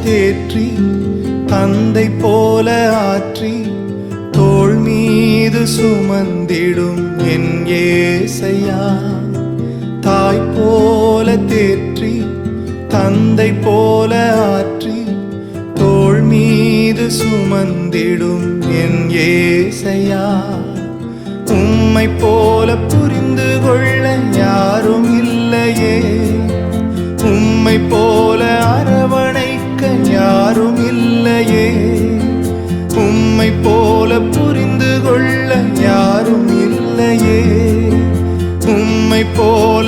தேற்றி தந்தை போல ஆற்றி தோள் மீது சுமந்திடும் என் ஏசையா. தாய் போல தேற்றி தந்தை போல ஆற்றி தோள் மீது சுமந்திடும் என் ஏசையா. உம்மை போல புரிந்து கொள்ள யாரும் இல்லையே, உம்மை போல அரவணைக்க யாரும் இல்லையே, உம்மை போல புரிந்து கொள்ள யாரும் இல்லையே, உம்மை போல